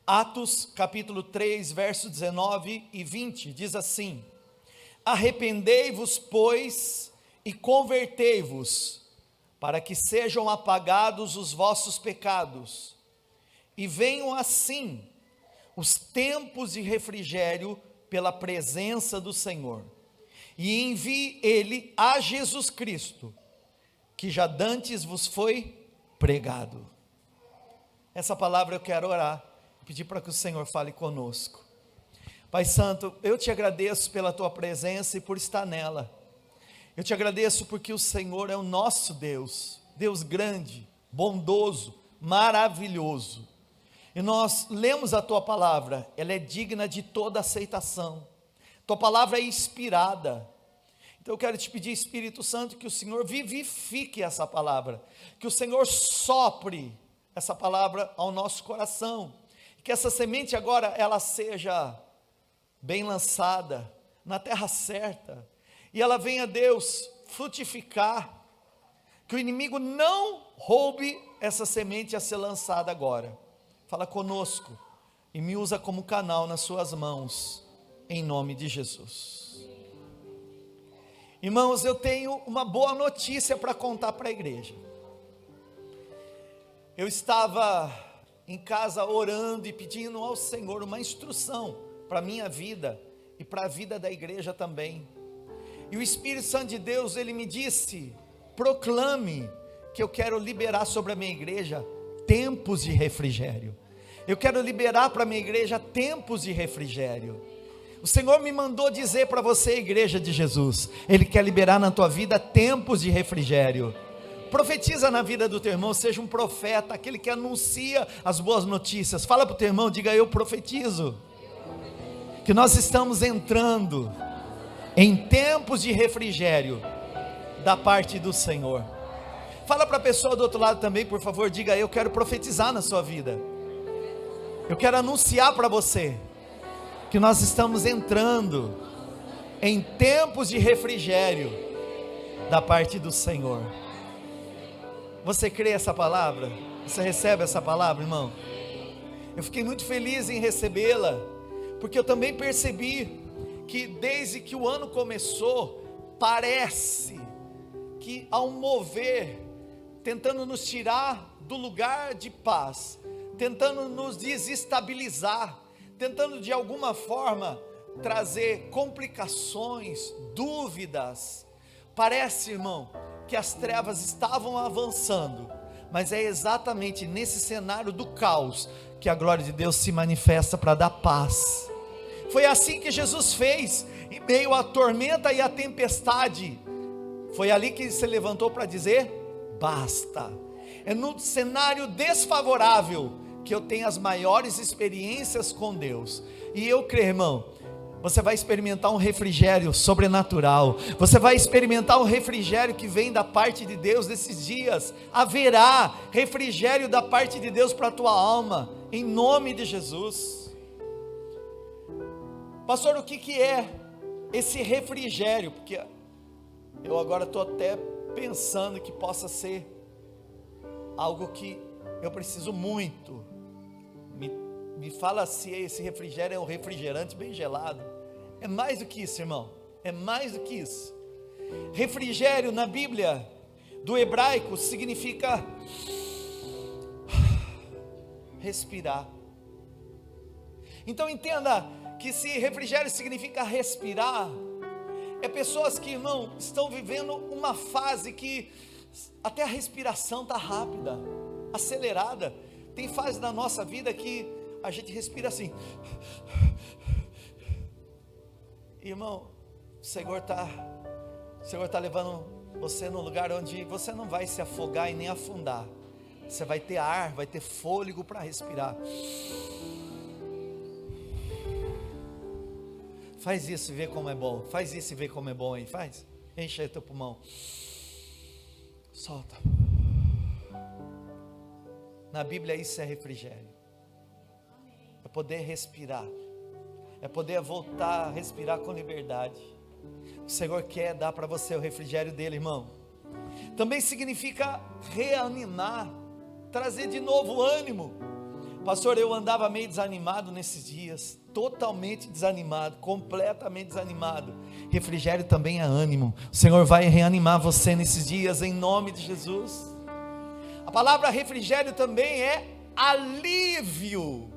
Atos capítulo 3, verso 19 e 20, diz assim: arrependei-vos, pois, e convertei-vos, para que sejam apagados os vossos pecados, e venham assim os tempos de refrigério pela presença do Senhor, e envie Ele a Jesus Cristo, que já dantes vos foi pregado. Essa palavra eu quero orar, pedir para que o Senhor fale conosco. Pai Santo, eu te agradeço pela tua presença e por estar nela. Eu te agradeço porque o Senhor é o nosso Deus, Deus grande, bondoso, maravilhoso. E nós lemos a tua palavra, ela é digna de toda aceitação. Tua palavra é inspirada. Então eu quero te pedir, Espírito Santo, que o Senhor vivifique essa palavra, que o Senhor sopre essa palavra ao nosso coração, que essa semente agora ela seja bem lançada na terra certa, e ela venha, Deus, frutificar, que o inimigo não roube essa semente a ser lançada agora. Fala conosco e me usa como canal nas suas mãos, em nome de Jesus. Irmãos, eu tenho uma boa notícia para contar para a igreja. Eu estava em casa orando e pedindo ao Senhor uma instrução para a minha vida e para a vida da igreja também. E o Espírito Santo de Deus, ele me disse: proclame que eu quero liberar sobre a minha igreja tempos de refrigério. Eu quero liberar para a minha igreja tempos de refrigério. O Senhor me mandou dizer para você, igreja de Jesus, Ele quer liberar na tua vida tempos de refrigério. Profetiza na vida do teu irmão, seja um profeta, aquele que anuncia as boas notícias. Fala para o teu irmão, diga: eu profetizo que nós estamos entrando em tempos de refrigério da parte do Senhor. Fala para a pessoa do outro lado também, por favor, diga: eu quero profetizar na sua vida. Eu quero anunciar para você que nós estamos entrando em tempos de refrigério da parte do Senhor. Você crê essa palavra? Você recebe essa palavra, irmão? Eu fiquei muito feliz em recebê-la, porque eu também percebi que desde que o ano começou, parece que há um mover, tentando nos tirar do lugar de paz, tentando nos desestabilizar, tentando de alguma forma trazer complicações, dúvidas. Parece, irmão, que as trevas estavam avançando, mas é exatamente nesse cenário do caos que a glória de Deus se manifesta para dar paz. Foi assim que Jesus fez, em meio à tormenta e à tempestade. Foi ali que ele se levantou para dizer: basta. É no cenário desfavorável que eu tenho as maiores experiências com Deus. E eu creio, irmão, você vai experimentar um refrigério sobrenatural. Você vai experimentar um refrigério que vem da parte de Deus nesses dias. Haverá refrigério da parte de Deus para a tua alma, em nome de Jesus. Pastor, o que é esse refrigério? Porque eu agora estou até pensando que possa ser algo que eu preciso muito. Me fala se esse refrigério é um refrigerante bem gelado. É mais do que isso, irmão. É mais do que isso. Refrigério na Bíblia, do hebraico, significa respirar. Então entenda que se refrigério significa respirar, é pessoas que, irmão, estão vivendo uma fase que até a respiração está rápida, acelerada. Tem fase da nossa vida que a gente respira assim. Irmão, o Senhor está levando você num lugar onde você não vai se afogar e nem afundar. Você vai ter ar, vai ter fôlego para respirar. Faz isso e vê como é bom. Faz isso e vê como é bom aí. Faz. Enche aí teu pulmão. Solta. Na Bíblia isso é refrigério. É poder respirar. É poder voltar a respirar com liberdade. O Senhor quer dar para você o refrigério dele, irmão. Também significa reanimar, trazer de novo ânimo. Pastor, eu andava meio desanimado nesses dias, totalmente desanimado, completamente desanimado. Refrigério também é ânimo. O Senhor vai reanimar você nesses dias, em nome de Jesus. A palavra refrigério também é alívio.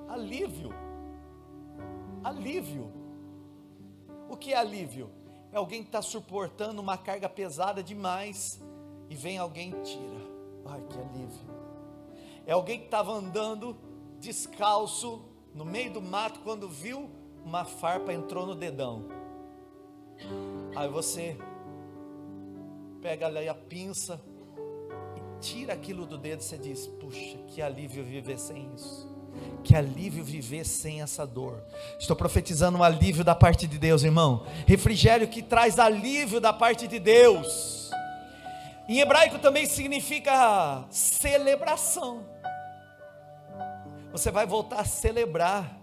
Alívio. Alívio. O que é alívio? É alguém que está suportando uma carga pesada demais e vem alguém e tira. Ai, que alívio. É alguém que estava andando descalço no meio do mato, quando viu uma farpa, entrou no dedão. Aí você pega ali a pinça e tira aquilo do dedo. Você diz: puxa, que alívio viver sem isso, que alívio viver sem essa dor. Estou profetizando um alívio da parte de Deus, irmão. Refrigério que traz alívio da parte de Deus. Em hebraico também significa celebração. Você vai voltar a celebrar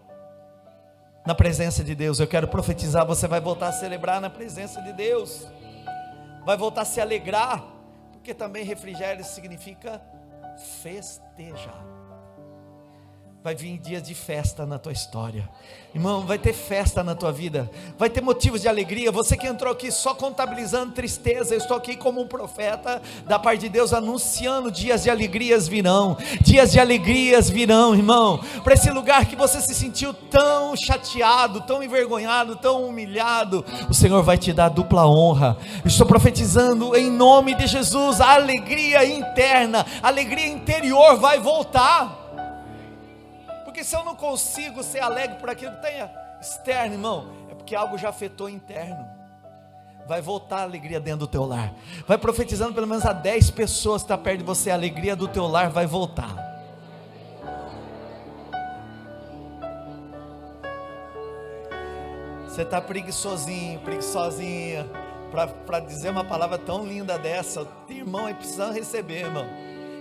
na presença de Deus. Eu quero profetizar, você vai voltar a celebrar na presença de Deus. Vai voltar a se alegrar, porque também refrigério significa festejar. Vai vir dias de festa na tua história, irmão. Vai ter festa na tua vida, vai ter motivos de alegria. Você que entrou aqui só contabilizando tristeza, eu estou aqui como um profeta da parte de Deus, anunciando: dias de alegrias virão, dias de alegrias virão, irmão. Para esse lugar que você se sentiu tão chateado, tão envergonhado, tão humilhado, o Senhor vai te dar dupla honra. Eu estou profetizando em nome de Jesus, a alegria interna, a alegria interior vai voltar. Porque se eu não consigo ser alegre por aquilo que tem externo, irmão, é porque algo já afetou interno. Vai voltar a alegria dentro do teu lar. Vai profetizando pelo menos a 10 pessoas que estão perto de você, a alegria do teu lar vai voltar. Você está preguiçosinho, preguiçosinha, para dizer uma palavra tão linda dessa. O irmão é precisando receber, irmão.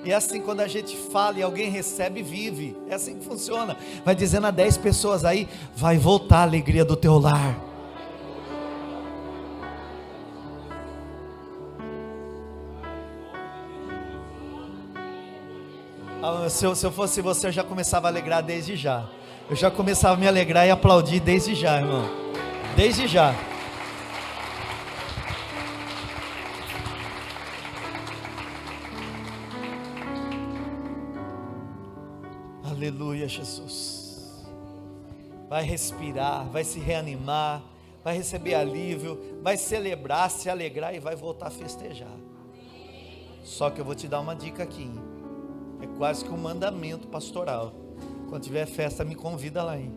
E é assim, quando a gente fala e alguém recebe, vive. É assim que funciona. Vai dizendo a 10 pessoas aí: vai voltar a alegria do teu lar. Se eu fosse você, eu já começava a alegrar desde já. Eu já começava a me alegrar e aplaudir desde já, irmão. Desde já. Aleluia, Jesus. Vai respirar, vai se reanimar, vai receber alívio, vai celebrar, se alegrar e vai voltar a festejar. Só que eu vou te dar uma dica aqui, é quase que um mandamento pastoral. Quando tiver festa, me convida lá, hein?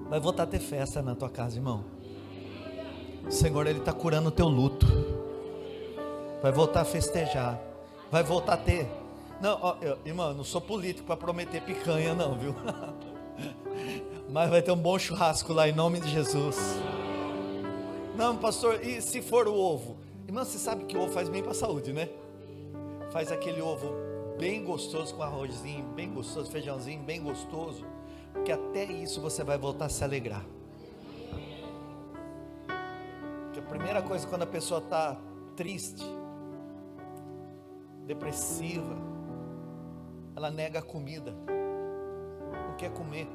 Vai voltar a ter festa na tua casa, irmão. O Senhor, Ele está curando o teu luto. Vai voltar a festejar, vai voltar a ter. Não, irmão, eu não sou político para prometer picanha não, viu? Mas vai ter um bom churrasco lá, em nome de Jesus. Não, pastor, e se for o ovo? Irmão, você sabe que o ovo faz bem para a saúde, né? Faz aquele ovo bem gostoso, com arrozinho bem gostoso, feijãozinho bem gostoso, porque até isso você vai voltar a se alegrar. Porque a primeira coisa, quando a pessoa está triste, depressiva, ela nega a comida, não quer comer.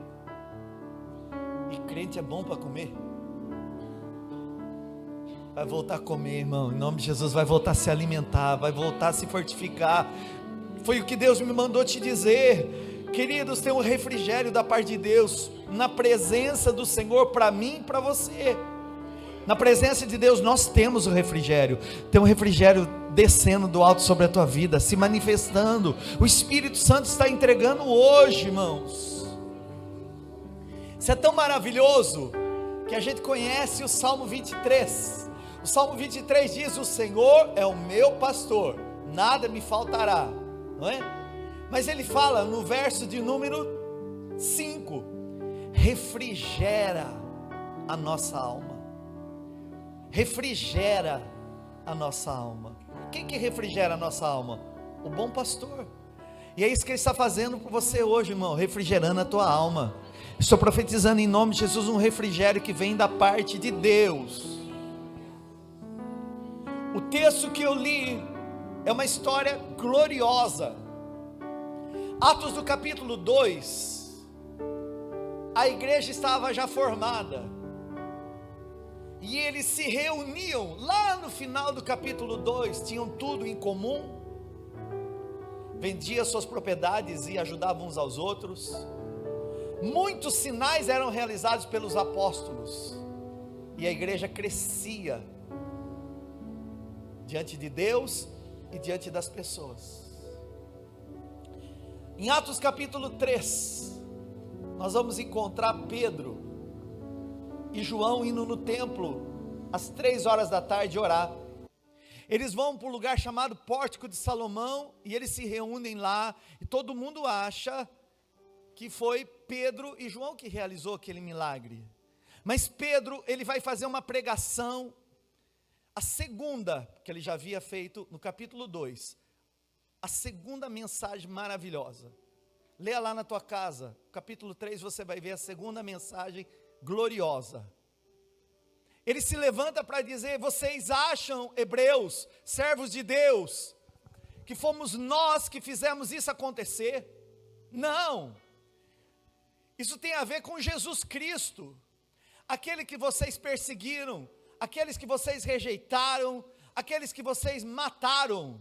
E crente é bom para comer. Vai voltar a comer, irmão, em nome de Jesus. Vai voltar a se alimentar, vai voltar a se fortificar. Foi o que Deus me mandou te dizer. Queridos, tem um refrigério da parte de Deus na presença do Senhor, para mim e para você. Na presença de Deus nós temos o refrigério. Tem um refrigério descendo do alto sobre a tua vida, se manifestando. O Espírito Santo está entregando hoje, irmãos. Isso é tão maravilhoso que a gente conhece o Salmo 23. O Salmo 23 diz: o Senhor é o meu pastor, nada me faltará, não é? Mas ele fala no verso de número 5: refrigera a nossa alma. Refrigera a nossa alma. Quem que refrigera a nossa alma? O bom pastor. E é isso que ele está fazendo por você hoje, irmão, refrigerando a tua alma. Estou profetizando em nome de Jesus um refrigério que vem da parte de Deus. O texto que eu li É uma história gloriosa. Atos do capítulo 2, a igreja estava já formada, e eles se reuniam, lá no final do capítulo 2, tinham tudo em comum, vendiam suas propriedades e ajudavam uns aos outros. Muitos sinais eram realizados pelos apóstolos, e a igreja crescia, diante de Deus e diante das pessoas. Em Atos capítulo 3, nós vamos encontrar Pedro e João indo no templo, às 3 horas da tarde orar. Eles vão para um lugar chamado Pórtico de Salomão, e eles se reúnem lá, e todo mundo acha que foi Pedro e João que realizou aquele milagre. Mas Pedro, ele vai fazer uma pregação, a segunda, que ele já havia feito no capítulo 2, a segunda mensagem maravilhosa. Leia lá na tua casa, capítulo 3, você vai ver a segunda mensagem gloriosa. Ele se levanta para dizer: vocês acham, hebreus, servos de Deus, que fomos nós que fizemos isso acontecer? Não, isso tem a ver com Jesus Cristo, aquele que vocês perseguiram, aqueles que vocês rejeitaram, aqueles que vocês mataram,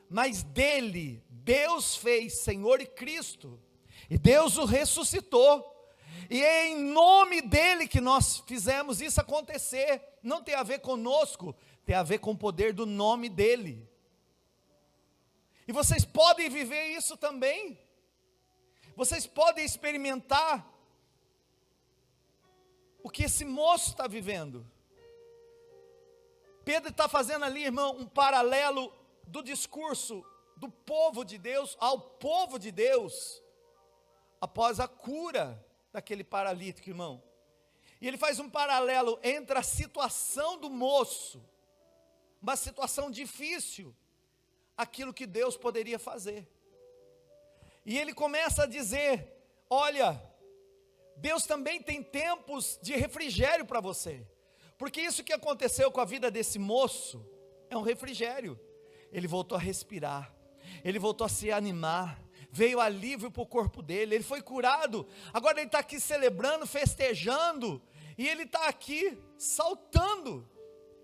mas dele, Deus fez Senhor e Cristo, e Deus o ressuscitou, e é em nome dele que nós fizemos isso acontecer. Não tem a ver conosco, tem a ver com o poder do nome dele. E vocês podem viver isso também, vocês podem experimentar o que esse moço está vivendo. Pedro está fazendo ali, irmão, um paralelo do discurso do povo de Deus ao povo de Deus, após a cura daquele paralítico, irmão. E ele faz um paralelo entre a situação do moço, uma situação difícil, aquilo que Deus poderia fazer. E ele começa a dizer: olha, Deus também tem tempos de refrigério para você, porque isso que aconteceu com a vida desse moço é um refrigério. Ele voltou a respirar, ele voltou a se animar, veio alívio para o corpo dele, ele foi curado. Agora ele está aqui celebrando, festejando, e ele está aqui saltando.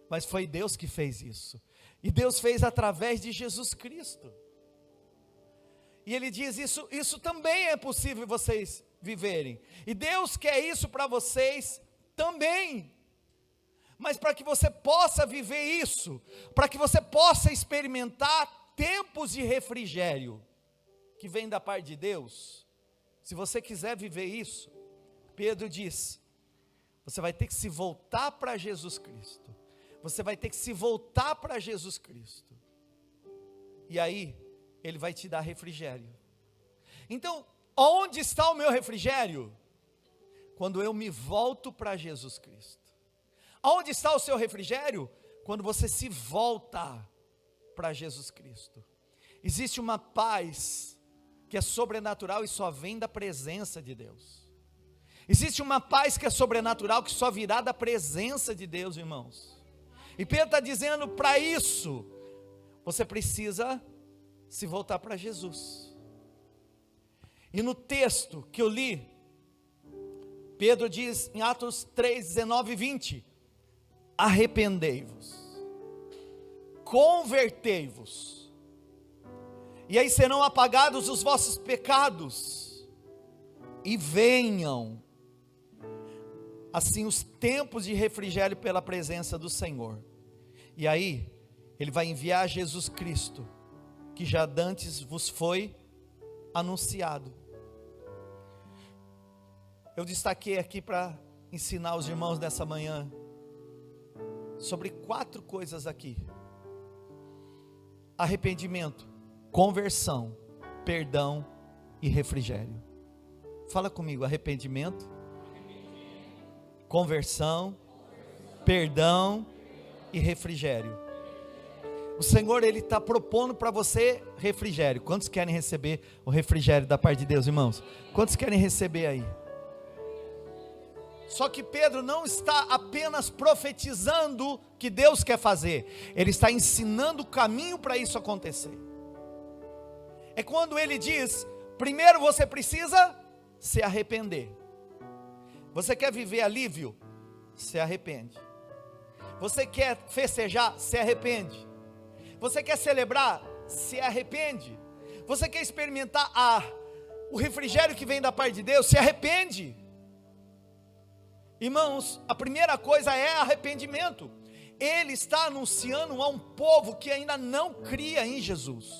Mas foi Deus que fez isso, e Deus fez através de Jesus Cristo. E ele diz: isso também é possível vocês viverem, e Deus quer isso para vocês também. Mas para que você possa viver isso, para que você possa experimentar tempos de refrigério, que vem da parte de Deus, se você quiser viver isso, Pedro diz, você vai ter que se voltar para Jesus Cristo, você vai ter que se voltar para Jesus Cristo, e aí, Ele vai te dar refrigério. Então, onde está o meu refrigério? Quando eu me volto para Jesus Cristo. Aonde está o seu refrigério? Quando você se volta para Jesus Cristo. Existe uma paz que é sobrenatural e só vem da presença de Deus. Existe uma paz que é sobrenatural que só virá da presença de Deus, irmãos. E Pedro está dizendo: para isso, você precisa se voltar para Jesus. E no texto que eu li, Pedro diz em Atos 3, 19 e 20: arrependei-vos, convertei-vos, e aí serão apagados os vossos pecados, e venham assim os tempos de refrigério pela presença do Senhor. E aí Ele vai enviar Jesus Cristo, que já dantes vos foi anunciado. Eu destaquei aqui para ensinar os irmãos nessa manhã sobre 4 coisas aqui: arrependimento, conversão, perdão e refrigério. Fala comigo: arrependimento, conversão, perdão e refrigério. O Senhor, Ele está propondo para você refrigério. Quantos querem receber o refrigério da parte de Deus, irmãos? Quantos querem receber aí? Só que Pedro não está apenas profetizando que Deus quer fazer, ele está ensinando o caminho para isso acontecer. É quando ele diz: primeiro você precisa se arrepender. Você quer viver alívio? Se arrepende. Você quer festejar? Se arrepende. Você quer celebrar? Se arrepende. Você quer experimentar o refrigério que vem da parte de Deus? Se arrepende. Irmãos, a primeira coisa é arrependimento. Ele está anunciando a um povo que ainda não cria em Jesus.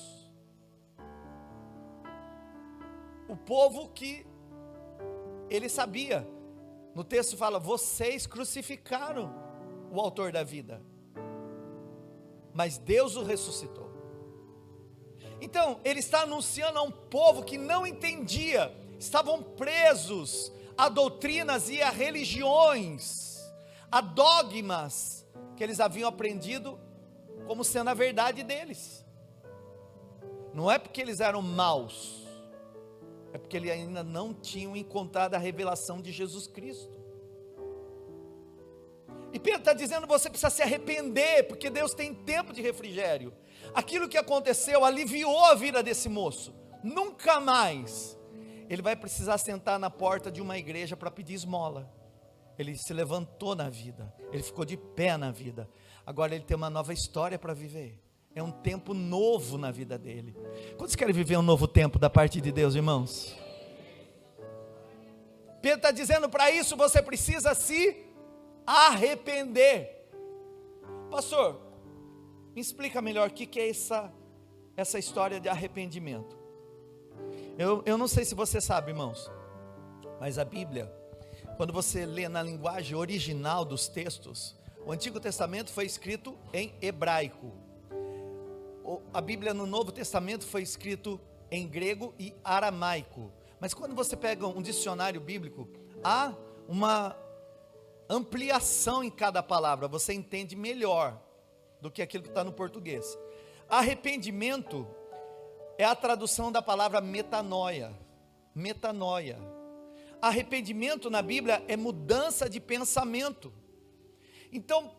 O povo que ele sabia. No texto fala: vocês crucificaram o autor da vida, mas Deus o ressuscitou. Então, ele está anunciando a um povo que não entendia, estavam presos a doutrinas e a religiões, a dogmas que eles haviam aprendido como sendo a verdade deles. Não é porque eles eram maus, é porque eles ainda não tinham encontrado a revelação de Jesus Cristo. E Pedro está dizendo: você precisa se arrepender, porque Deus tem tempo de refrigério. Aquilo que aconteceu aliviou a vida desse moço. Nunca mais ele vai precisar sentar na porta de uma igreja para pedir esmola. Ele se levantou na vida, ele ficou de pé na vida. Agora ele tem uma nova história para viver. É um tempo novo na vida dele. Quantos querem viver um novo tempo da parte de Deus, irmãos? Pedro está dizendo: para isso você precisa se arrepender. Pastor, me explica melhor o que é essa história de arrependimento. Eu não sei se você sabe, irmãos, mas a Bíblia, quando você lê na linguagem original dos textos, o Antigo Testamento foi escrito em hebraico. A Bíblia no Novo Testamento foi escrito em grego e aramaico. Mas quando você pega um dicionário bíblico, há uma ampliação em cada palavra, você entende melhor do que aquilo que está no português. Arrependimento é a tradução da palavra metanoia. Metanoia. Arrependimento na Bíblia é mudança de pensamento. Então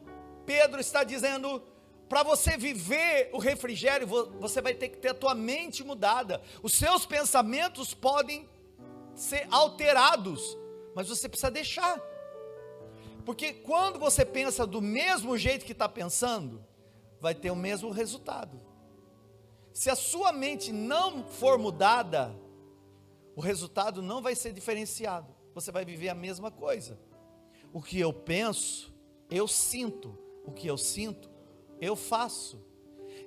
Pedro está dizendo: para você viver o refrigério, você vai ter que ter a tua mente mudada. Os seus pensamentos podem ser alterados, mas você precisa deixar. Porque quando você pensa do mesmo jeito que está pensando, vai ter o mesmo resultado. Se a sua mente não for mudada, o resultado não vai ser diferenciado. Você vai viver a mesma coisa. O que eu penso, eu sinto. O que eu sinto, eu faço.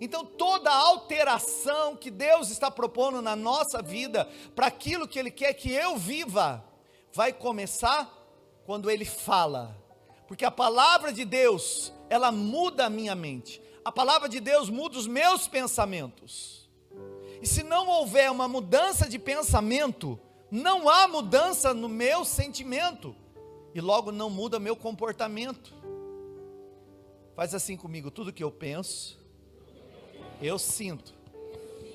Então toda alteração que Deus está propondo na nossa vida, para aquilo que Ele quer que eu viva, vai começar quando Ele fala. Porque a palavra de Deus, ela muda a minha mente. A palavra de Deus muda os meus pensamentos. E se não houver uma mudança de pensamento, não há mudança no meu sentimento. E logo não muda meu comportamento. Faz assim comigo: tudo que eu penso, eu sinto.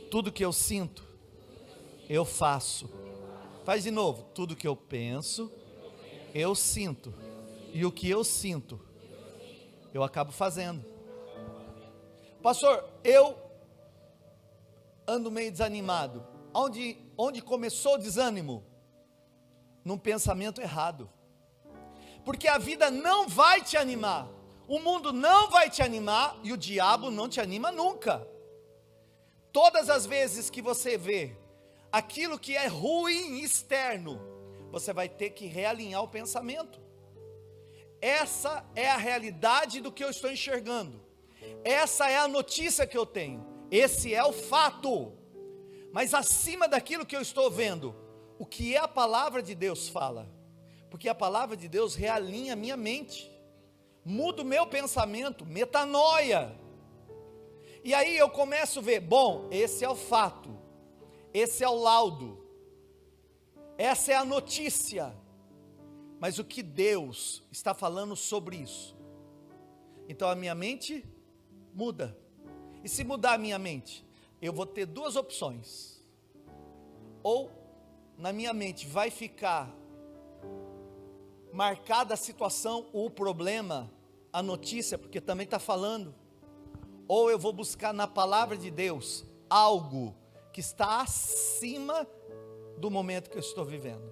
Tudo que eu sinto, eu faço. Faz de novo: tudo que eu penso, eu sinto. E o que eu sinto, eu acabo fazendo. Pastor, eu ando meio desanimado. Onde começou o desânimo? Num pensamento errado. Porque a vida não vai te animar. O mundo não vai te animar e o diabo não te anima nunca. Todas as vezes que você vê aquilo que é ruim externo, você vai ter que realinhar o pensamento. Essa é a realidade do que eu estou enxergando. Essa é a notícia que eu tenho. Esse é o fato. Mas acima daquilo que eu estou vendo, o que é a palavra de Deus fala? Porque a palavra de Deus realinha a minha mente, muda o meu pensamento, metanoia. E aí eu começo a ver: bom, esse é o fato, esse é o laudo, essa é a notícia. Mas o que Deus está falando sobre isso? Então a minha mente muda. E se mudar a minha mente, eu vou ter duas opções. Ou na minha mente vai ficar marcada a situação, o problema, a notícia, porque também está falando, ou eu vou buscar na palavra de Deus algo que está acima do momento que eu estou vivendo.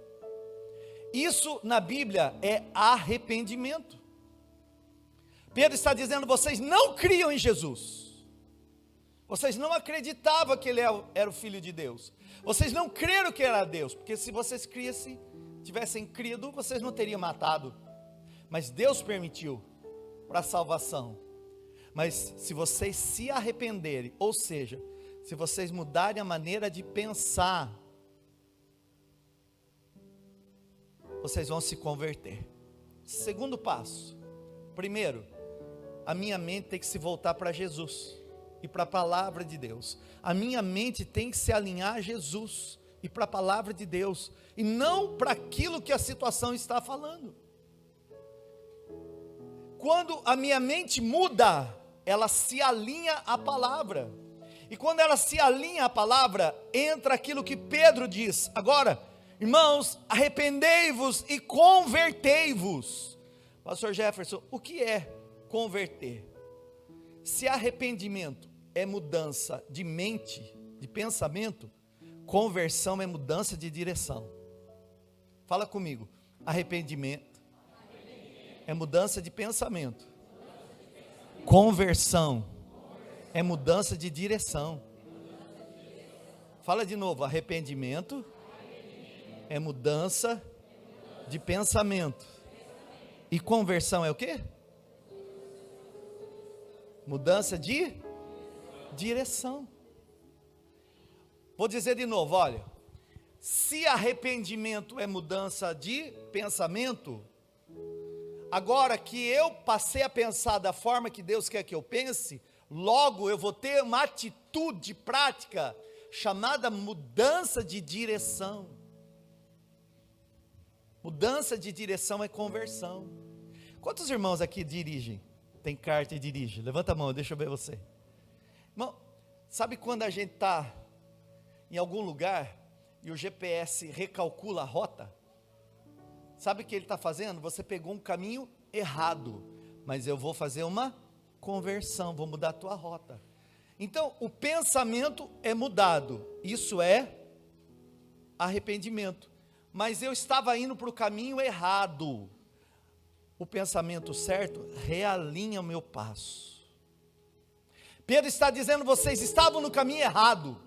Isso na Bíblia é arrependimento. Pedro está dizendo: vocês não criam em Jesus, vocês não acreditavam que ele era o Filho de Deus, vocês não creram que era Deus, porque se vocês tivessem crido, vocês não teriam matado, mas Deus permitiu para a salvação. Mas se vocês se arrependerem, ou seja, se vocês mudarem a maneira de pensar, vocês vão se converter. Segundo passo: primeiro, a minha mente tem que se voltar para Jesus e para a palavra de Deus. A minha mente tem que se alinhar a Jesus e para a palavra de Deus, e não para aquilo que a situação está falando. Quando a minha mente muda, ela se alinha à palavra, e quando ela se alinha à palavra, entra aquilo que Pedro diz: agora, irmãos, arrependei-vos e convertei-vos. Pastor Jefferson, o que é converter? Se arrependimento é mudança de mente, de pensamento, conversão é mudança de direção. Fala comigo: arrependimento é mudança de pensamento, conversão é mudança de direção. Fala de novo: arrependimento é mudança de pensamento, e conversão é o quê? Mudança de direção. Vou dizer de novo, olha: se arrependimento é mudança de pensamento, agora que eu passei a pensar da forma que Deus quer que eu pense, logo eu vou ter uma atitude prática chamada mudança de direção. Mudança de direção é conversão. Quantos irmãos aqui dirigem? Tem carta e dirige? Levanta a mão, deixa eu ver você. Irmão, sabe quando a gente está em algum lugar e o GPS recalcula a rota? Sabe o que ele está fazendo? Você pegou um caminho errado, mas eu vou fazer uma conversão, vou mudar a tua rota. Então, o pensamento é mudado, isso é arrependimento. Mas eu estava indo para o caminho errado. O pensamento certo realinha o meu passo. Pedro está dizendo: vocês estavam no caminho errado.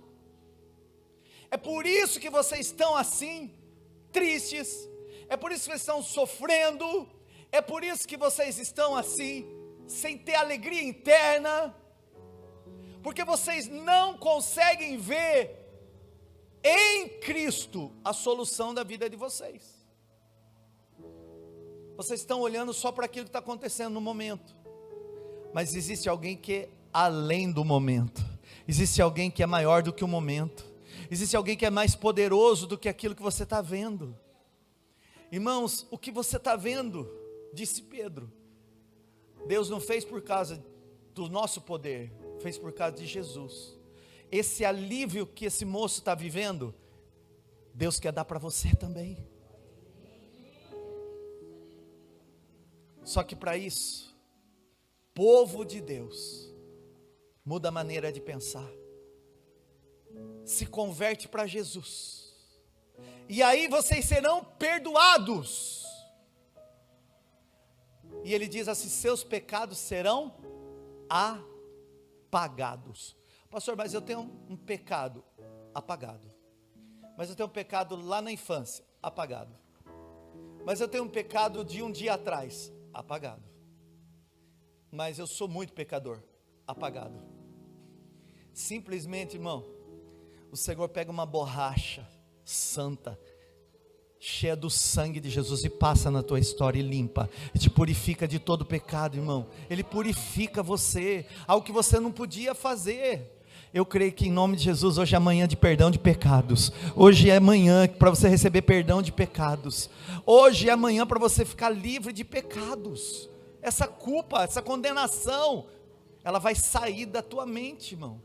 É por isso que vocês estão assim, tristes. É por isso que vocês estão sofrendo. É por isso que vocês estão assim, sem ter alegria interna. Porque vocês não conseguem ver em Cristo a solução da vida de vocês. Vocês estão olhando só para aquilo que está acontecendo no momento. Mas existe alguém que é além do momento. Existe alguém que é maior do que o momento. Existe alguém que é mais poderoso do que aquilo que você está vendo. Irmãos, o que você está vendo, disse Pedro, Deus não fez por causa do nosso poder, fez por causa de Jesus. Esse alívio que esse moço está vivendo, Deus quer dar para você também. Só que para isso, povo de Deus, muda a maneira de pensar, se converte para Jesus, e aí vocês serão perdoados. E ele diz assim: seus pecados serão apagados. Pastor, mas eu tenho um pecado apagado. Mas eu tenho um pecado lá na infância, apagado. Mas eu tenho um pecado de um dia atrás, apagado. Mas eu sou muito pecador, apagado. Simplesmente, irmão, o Senhor pega uma borracha santa, cheia do sangue de Jesus, e passa na tua história e limpa, e te purifica de todo pecado, irmão. Ele purifica você, algo que você não podia fazer. Eu creio que em nome de Jesus, hoje é amanhã de perdão de pecados. Hoje é amanhã para você receber perdão de pecados. Hoje é amanhã para você ficar livre de pecados. Essa culpa, essa condenação, ela vai sair da tua mente, irmão.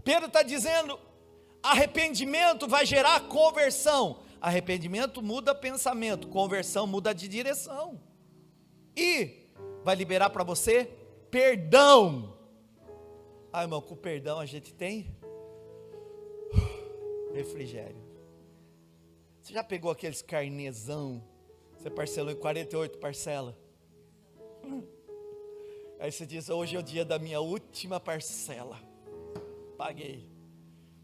Pedro está dizendo: arrependimento vai gerar conversão, Arrependimento muda pensamento, conversão muda de direção. E vai liberar para você perdão. Ah, irmão, com perdão a gente tem refrigério. Você já pegou aqueles carnezão? Você parcelou em 48 parcelas. Aí você diz, hoje é o dia da minha última parcela. Paguei.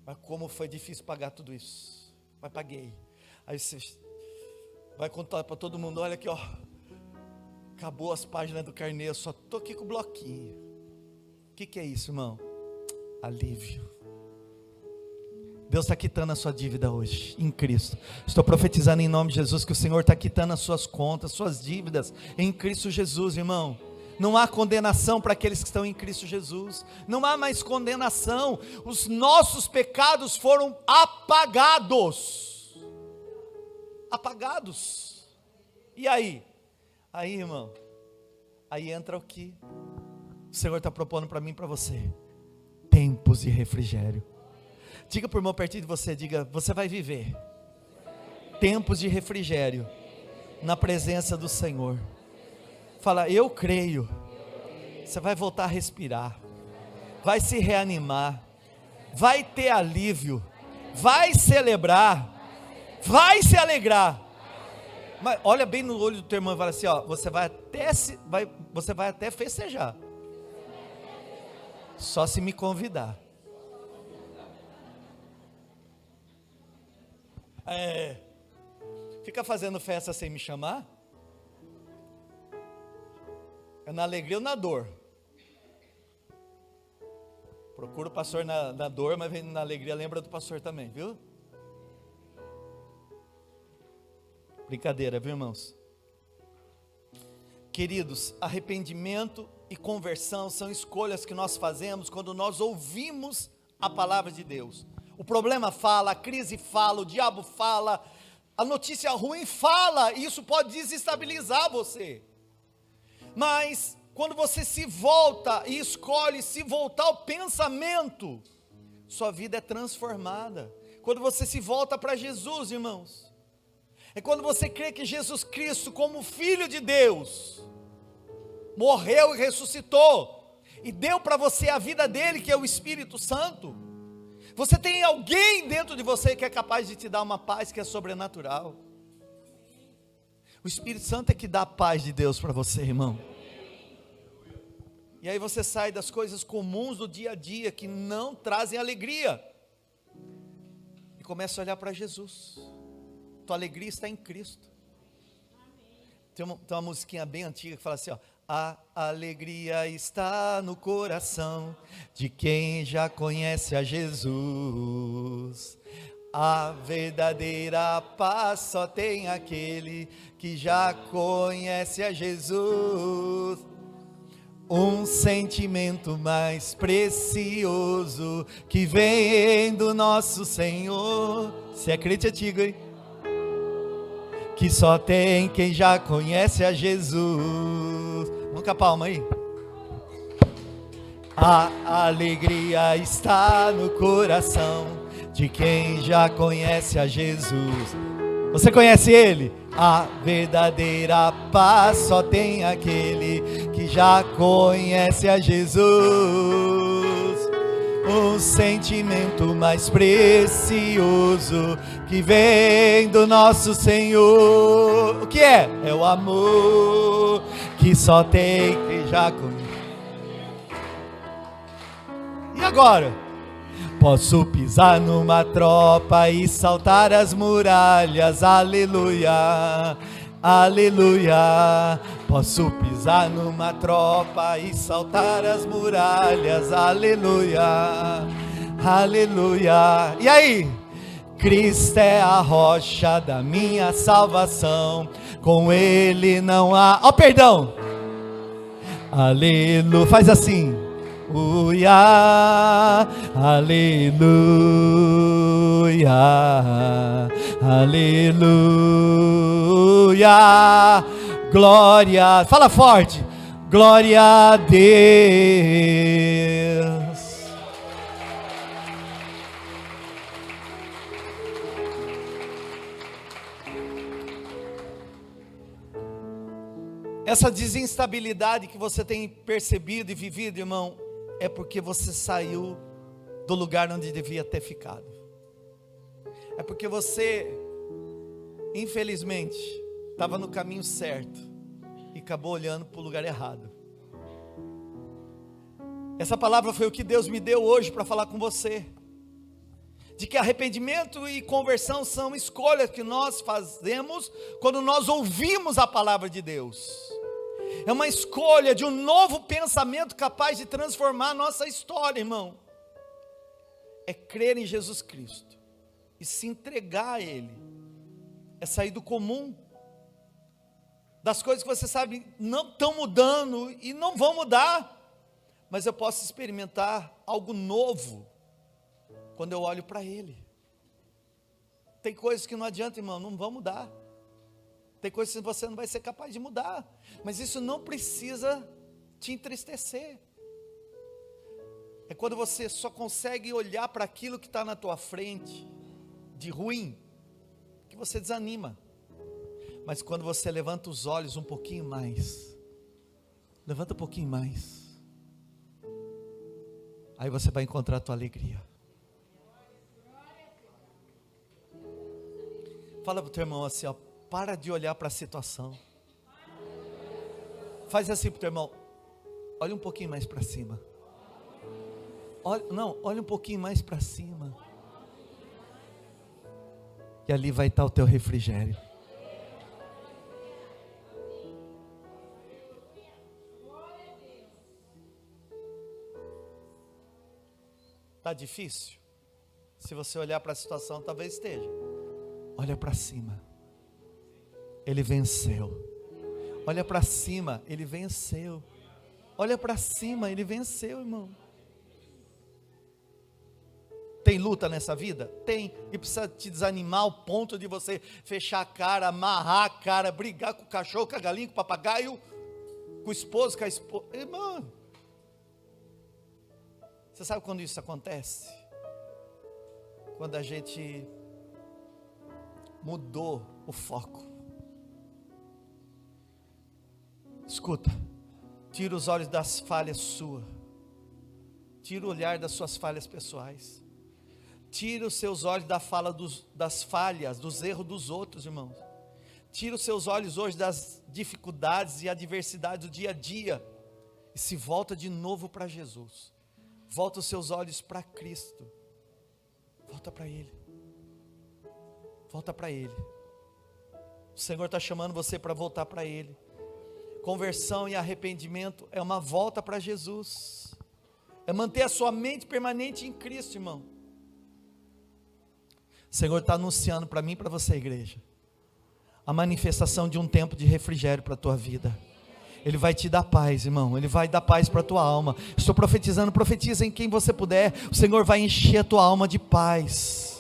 Mas como foi difícil pagar tudo isso. Mas paguei. Aí você vai contar para todo mundo, olha aqui, ó. Acabou as páginas do carnê, eu só estou aqui com o bloquinho. O que é isso, irmão? Alívio. Deus está quitando a sua dívida hoje, em Cristo. Estou profetizando em nome de Jesus que o Senhor está quitando as suas contas, suas dívidas, em Cristo Jesus, irmão. Não há condenação para aqueles que estão em Cristo Jesus. Não há mais condenação. Os nossos pecados foram apagados. Apagados. E aí? Aí, irmão, aí entra o que o Senhor está propondo para mim e para você. Tempos de refrigério. Diga para o irmão pertinho de você, diga, você vai viver tempos de refrigério na presença do Senhor. Fala, eu creio. Você vai voltar a respirar, vai se reanimar, vai ter alívio, vai celebrar, vai se alegrar. Mas olha bem no olho do teu irmão e fala assim, ó, você vai até festejar. Só se me convidar. Fica fazendo festa sem me chamar? É na alegria ou na dor? Procura o pastor na dor, mas vem na alegria, lembra do pastor também, viu? Brincadeira, viu, irmãos? Queridos, arrependimento e conversão são escolhas que nós fazemos quando nós ouvimos a palavra de Deus. O problema fala, a crise fala, o diabo fala, a notícia ruim fala, e isso pode desestabilizar você. Mas quando você se volta e escolhe se voltar ao pensamento, sua vida é transformada. Quando você se volta para Jesus, irmãos, é quando você crê que Jesus Cristo, como Filho de Deus, morreu e ressuscitou, e deu para você a vida dele, que é o Espírito Santo. Você tem alguém dentro de você que é capaz de te dar uma paz que é sobrenatural. O Espírito Santo é que dá a paz de Deus para você, irmão. E aí você sai das coisas comuns do dia a dia, que não trazem alegria, e começa a olhar para Jesus. Tua alegria está em Cristo. Tem uma musiquinha bem antiga que fala assim, ó, a alegria está no coração de quem já conhece a Jesus. A verdadeira paz só tem aquele que já conhece a Jesus. Um sentimento mais precioso que vem do nosso Senhor. Se é crente antigo, hein? Que só tem quem já conhece a Jesus. Vamos com a palma aí. A alegria está no coração de quem já conhece a Jesus. Você conhece Ele? A verdadeira paz só tem aquele que já conhece a Jesus. Um sentimento mais precioso que vem do nosso Senhor. O que é? É o amor que só tem quem já conhece. E agora? Posso pisar numa tropa e saltar as muralhas, aleluia, aleluia. Posso pisar numa tropa e saltar as muralhas, aleluia, aleluia. E aí? Cristo é a rocha da minha salvação, com Ele não há... Ó, perdão! Aleluia, faz assim. Aleluia, aleluia, glória, fala forte, glória a Deus. Essa desinstabilidade que você tem percebido e vivido, irmão, é porque você saiu do lugar onde devia ter ficado. É porque você, infelizmente, estava no caminho certo e acabou olhando para o lugar errado. Essa palavra foi o que Deus me deu hoje para falar com você. De que arrependimento e conversão são escolhas que nós fazemos quando nós ouvimos a palavra de Deus. É uma escolha de um novo pensamento capaz de transformar a nossa história, irmão. É crer em Jesus Cristo e se entregar a Ele. É sair do comum, das coisas que você sabe não estão mudando e não vão mudar, mas eu posso experimentar algo novo quando eu olho para Ele. Tem coisas que não adianta, irmão, não vão mudar. Tem coisas que você não vai ser capaz de mudar, mas isso não precisa te entristecer. É quando você só consegue olhar para aquilo que está na tua frente, de ruim, que você desanima. Mas quando você levanta os olhos um pouquinho mais, levanta um pouquinho mais, aí você vai encontrar a tua alegria. Fala para o teu irmão assim, ó, para de olhar para a situação. Faz assim para o teu irmão, olha um pouquinho mais para cima. Olha um pouquinho mais para cima. E ali vai estar o teu refrigério. Está difícil? Se você olhar para a situação, talvez esteja. Olha para cima. Ele venceu. Olha para cima, Ele venceu. Olha para cima, Ele venceu, irmão. Tem luta nessa vida? Tem. E precisa te desanimar ao ponto de você fechar a cara, amarrar a cara, brigar com o cachorro, com a galinha, com o papagaio, com o esposo, com a esposa. Irmão, você sabe quando isso acontece? Quando a gente mudou o foco. Escuta, tira os olhos das falhas suas, tira o olhar das suas falhas pessoais, tira os seus olhos da fala das falhas, dos erros dos outros, irmãos. Tira os seus olhos hoje das dificuldades e adversidades do dia a dia e se volta de novo para Jesus. Volta os seus olhos para Cristo. Volta para Ele. Volta para Ele. O Senhor está chamando você para voltar para Ele. Conversão e arrependimento é uma volta para Jesus. É manter a sua mente permanente em Cristo, irmão. O Senhor está anunciando para mim e para você, igreja, a manifestação de um tempo de refrigério para a tua vida. Ele vai te dar paz, irmão. Ele vai dar paz para a tua alma. Estou profetizando, profetiza em quem você puder. O Senhor vai encher a tua alma de paz.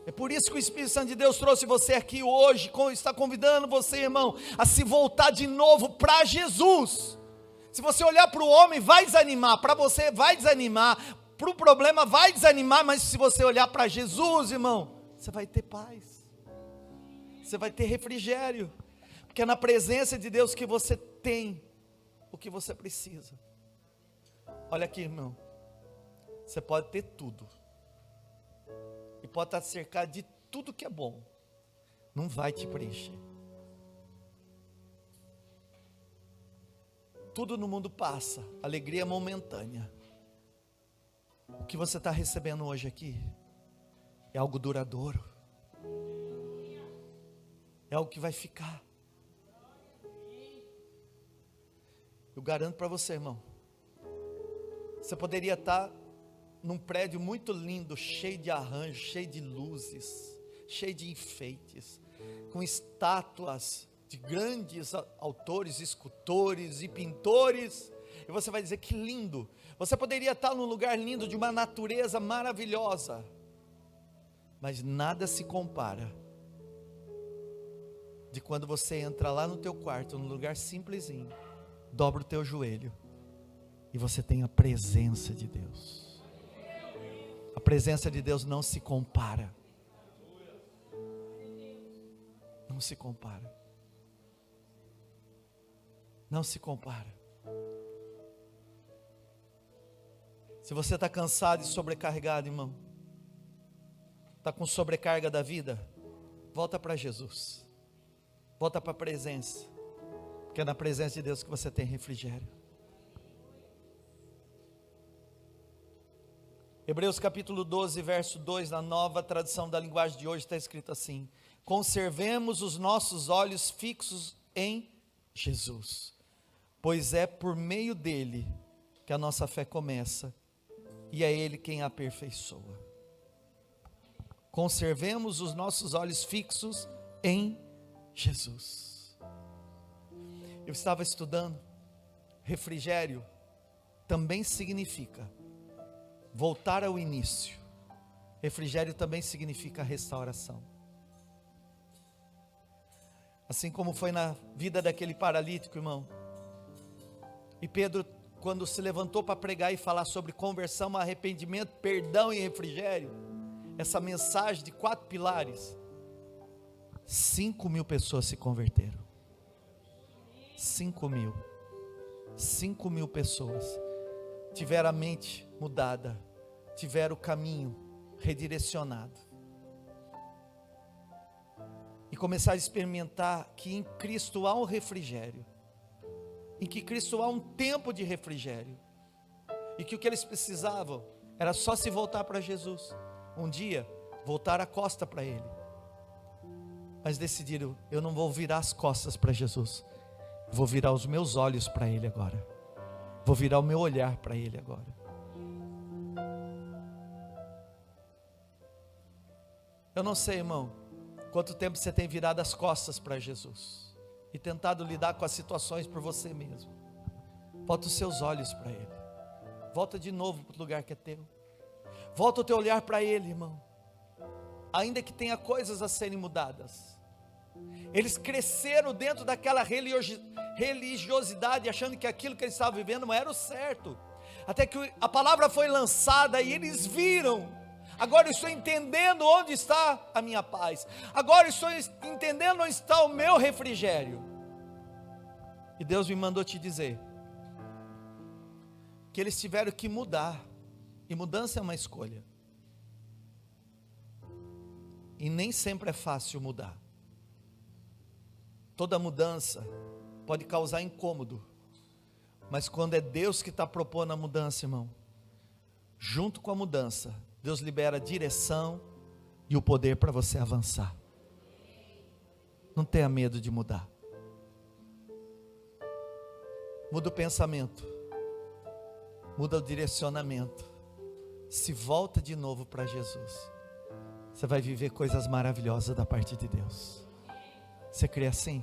É por isso que o Espírito Santo de Deus trouxe você aqui hoje, está convidando você, irmão, a se voltar de novo para Jesus. Se você olhar para o homem, vai desanimar, para você vai desanimar, para o problema vai desanimar, mas se você olhar para Jesus, irmão, você vai ter paz, você vai ter refrigério, porque é na presença de Deus que você tem o que você precisa. Olha aqui, irmão, você pode ter tudo, e pode estar cercado de tudo que é bom, não vai te preencher. Tudo no mundo passa, alegria é momentânea. O que você está recebendo hoje aqui é algo duradouro, é algo que vai ficar. Eu garanto para você, irmão, você poderia estar num prédio muito lindo, cheio de arranjos, cheio de luzes, cheio de enfeites, com estátuas de grandes autores, escultores e pintores, e você vai dizer que lindo. Você poderia estar num lugar lindo, de uma natureza maravilhosa, mas nada se compara de quando você entra lá no teu quarto, num lugar simplesinho, dobra o teu joelho e você tem a presença de Deus. A presença de Deus não se compara. não se compara. Não se compara. Se você está cansado e sobrecarregado, irmão, está com sobrecarga da vida, volta para Jesus. Volta para a presença. Porque é na presença de Deus que você tem refrigério. Hebreus capítulo 12, verso 2, na nova tradução da linguagem de hoje, está escrito assim: conservemos os nossos olhos fixos em Jesus, pois é por meio dele que a nossa fé começa, e é ele quem a aperfeiçoa. Conservemos os nossos olhos fixos em Jesus. Eu estava estudando, refrigério também significa voltar ao início. Refrigério também significa restauração. Assim como foi na vida daquele paralítico, irmão. E Pedro, quando se levantou para pregar e falar sobre conversão, arrependimento, perdão e refrigério, essa mensagem de 4 pilares, 5.000 pessoas se converteram. 5.000 pessoas tiveram a mente mudada, tiveram o caminho redirecionado e começaram a experimentar que em Cristo há um refrigério, em que Cristo há um tempo de refrigério, e que o que eles precisavam era só se voltar para Jesus, um dia voltar a costa para Ele. Mas decidiram: eu não vou virar as costas para Jesus, vou virar os meus olhos para Ele agora, vou virar o meu olhar para Ele agora. Eu não sei, irmão, quanto tempo você tem virado as costas para Jesus e tentado lidar com as situações por você mesmo. Volta os seus olhos para Ele, volta de novo para o lugar que é teu, volta o teu olhar para Ele, irmão. Ainda que tenha coisas a serem mudadas, eles cresceram dentro daquela religiosidade, achando que aquilo que eles estavam vivendo não era o certo, até que a palavra foi lançada e eles viram: agora eu estou entendendo onde está a minha paz, agora eu estou entendendo onde está o meu refrigério. E Deus me mandou te dizer que eles tiveram que mudar, e mudança é uma escolha, e nem sempre é fácil mudar. Toda mudança pode causar incômodo, mas quando é Deus que está propondo a mudança, irmão, junto com a mudança, Deus libera a direção e o poder para você avançar. Não tenha medo de mudar. Muda o pensamento, muda o direcionamento, se volta de novo para Jesus. Você vai viver coisas maravilhosas da parte de Deus. Você crê assim?